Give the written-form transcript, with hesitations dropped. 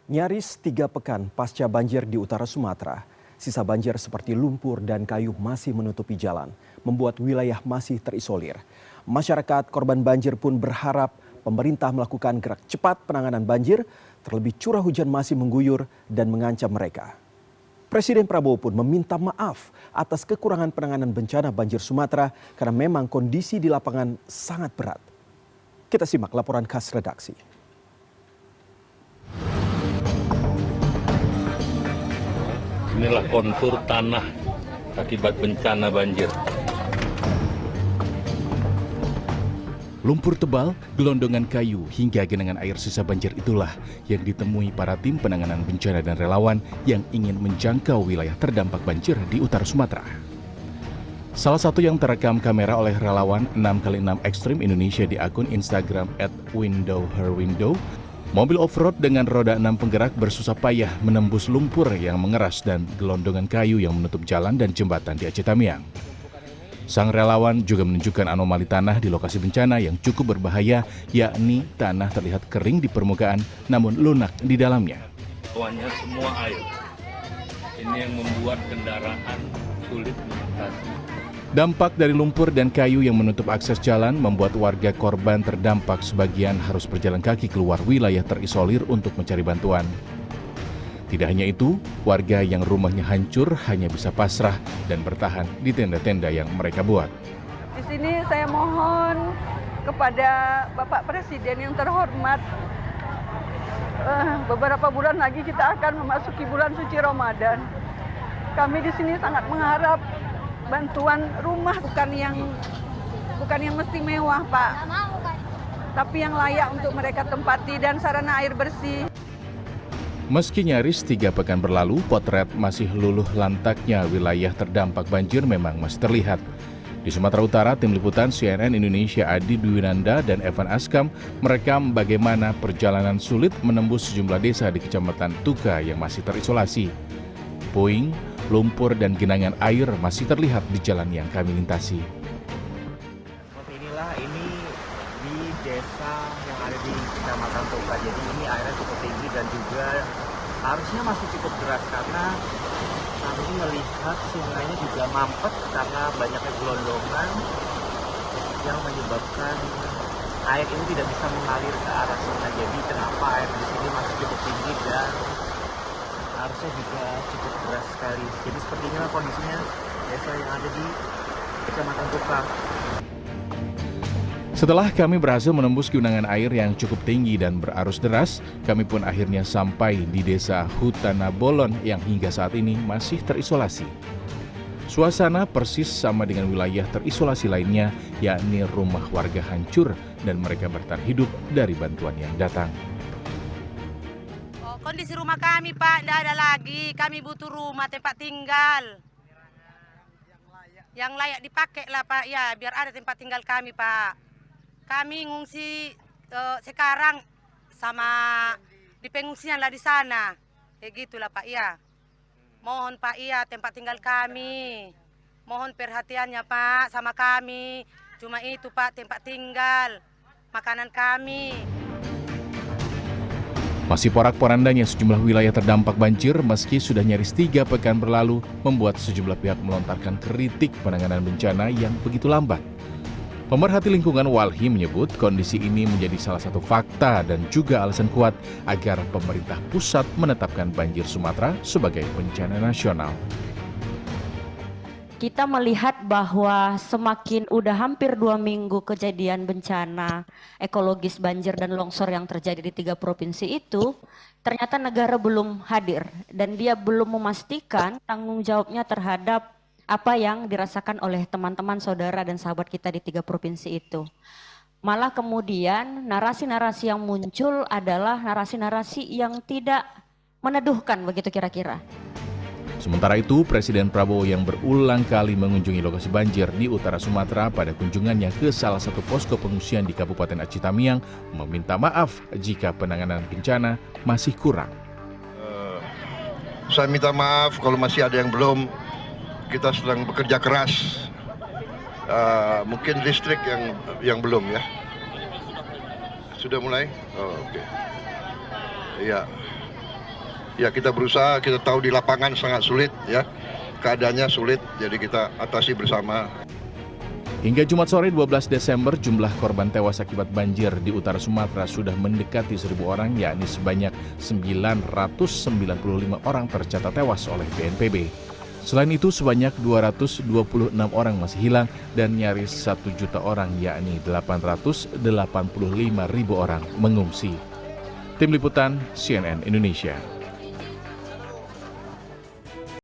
Nyaris 3 pekan pasca banjir di utara Sumatera, sisa banjir seperti lumpur dan kayu masih menutupi jalan, membuat wilayah masih terisolir. Masyarakat korban banjir pun berharap pemerintah melakukan gerak cepat penanganan banjir, terlebih curah hujan masih mengguyur dan mengancam mereka. Presiden Prabowo pun meminta maaf atas kekurangan penanganan bencana banjir Sumatera karena memang kondisi di lapangan sangat berat. Kita simak laporan khas redaksi. Inilah kontur tanah akibat bencana banjir. Lumpur tebal, gelondongan kayu, hingga genangan air sisa banjir itulah yang ditemui para tim penanganan bencana dan relawan yang ingin menjangkau wilayah terdampak banjir di utara Sumatera. Salah satu yang terekam kamera oleh relawan 6x6 Ekstrim Indonesia di akun Instagram @windowherwindow, mobil off-road dengan roda 6 penggerak bersusah payah menembus lumpur yang mengeras dan gelondongan kayu yang menutup jalan dan jembatan di Aceh Tamiang. Sang relawan juga menunjukkan anomali tanah di lokasi bencana yang cukup berbahaya, yakni tanah terlihat kering di permukaan namun lunak di dalamnya. Bawahnya semua air. Ini yang membuat kendaraan sulit melintasi. Dampak dari lumpur dan kayu yang menutup akses jalan membuat warga korban terdampak sebagian harus berjalan kaki keluar wilayah terisolir untuk mencari bantuan. Tidak hanya itu, warga yang rumahnya hancur hanya bisa pasrah dan bertahan di tenda-tenda yang mereka buat. Di sini saya mohon kepada Bapak Presiden yang terhormat, beberapa bulan lagi kita akan memasuki bulan suci Ramadan. Kami di sini sangat mengharap bantuan rumah, bukan yang mesti mewah, Pak, tapi yang layak untuk mereka tempati dan sarana air bersih. Meski nyaris 3 pekan berlalu, potret masih luluh lantaknya wilayah terdampak banjir memang masih terlihat. Di Sumatera Utara, tim liputan CNN Indonesia Adi Dwinanda dan Evan Askam merekam bagaimana perjalanan sulit menembus sejumlah desa di Kecamatan Tuka yang masih terisolasi. Puing, lumpur dan genangan air masih terlihat di jalan yang kami lintasi. Seperti inilah ini di desa yang ada di Kecamatan Tuka. Jadi ini airnya cukup tinggi dan juga arusnya masih cukup deras karena kami melihat sungainya juga mampet karena banyaknya gelondongan yang menyebabkan air ini tidak bisa mengalir ke arah sungai. Jadi kenapa air di sini masih cukup tinggi dan arusnya juga cukup deras sekali. Jadi seperti inilah kondisinya desa yang ada di Kecamatan Tuka. Setelah kami berhasil menembus genangan air yang cukup tinggi dan berarus deras, kami pun akhirnya sampai di desa Hutana Bolon yang hingga saat ini masih terisolasi. Suasana persis sama dengan wilayah terisolasi lainnya, yakni rumah warga hancur dan mereka bertahan hidup dari bantuan yang datang. Kondisi rumah kami, Pak, tidak ada lagi. Kami butuh rumah, tempat tinggal. Yang layak dipakai lah, Pak. Ya, biar ada tempat tinggal kami, Pak. Kami ngungsi sekarang sama di pengungsian lah di sana. Kayak gitulah, Pak, ya. Mohon, Pak, iya, tempat tinggal kami. Mohon perhatiannya, Pak, sama kami. Cuma itu, Pak, tempat tinggal, makanan kami. Masih porak-porandanya sejumlah wilayah terdampak banjir meski sudah nyaris 3 pekan berlalu membuat sejumlah pihak melontarkan kritik penanganan bencana yang begitu lambat. Pemerhati lingkungan Walhi menyebut kondisi ini menjadi salah satu fakta dan juga alasan kuat agar pemerintah pusat menetapkan banjir Sumatera sebagai bencana nasional. Kita melihat bahwa semakin udah hampir 2 minggu kejadian bencana ekologis banjir dan longsor yang terjadi di 3 provinsi itu, ternyata negara belum hadir dan dia belum memastikan tanggung jawabnya terhadap apa yang dirasakan oleh teman-teman, saudara dan sahabat kita di 3 provinsi itu. Malah kemudian narasi-narasi yang muncul adalah narasi-narasi yang tidak meneduhkan, begitu kira-kira. Sementara itu, Presiden Prabowo yang berulang kali mengunjungi lokasi banjir di utara Sumatera pada kunjungannya ke salah satu posko pengungsian di Kabupaten Aceh Tamiang meminta maaf jika penanganan bencana masih kurang. Saya minta maaf kalau masih ada yang belum. Kita sedang bekerja keras. Mungkin listrik yang belum ya. Sudah mulai? Oh, oke. Iya. Ya kita berusaha, kita tahu di lapangan sangat sulit ya, keadaannya sulit, jadi kita atasi bersama. Hingga Jumat sore 12 Desember, jumlah korban tewas akibat banjir di utara Sumatera sudah mendekati 1.000 orang, yakni sebanyak 995 orang tercatat tewas oleh BNPB. Selain itu, sebanyak 226 orang masih hilang dan nyaris 1 juta orang, yakni 885.000 orang mengungsi. Tim Liputan CNN Indonesia.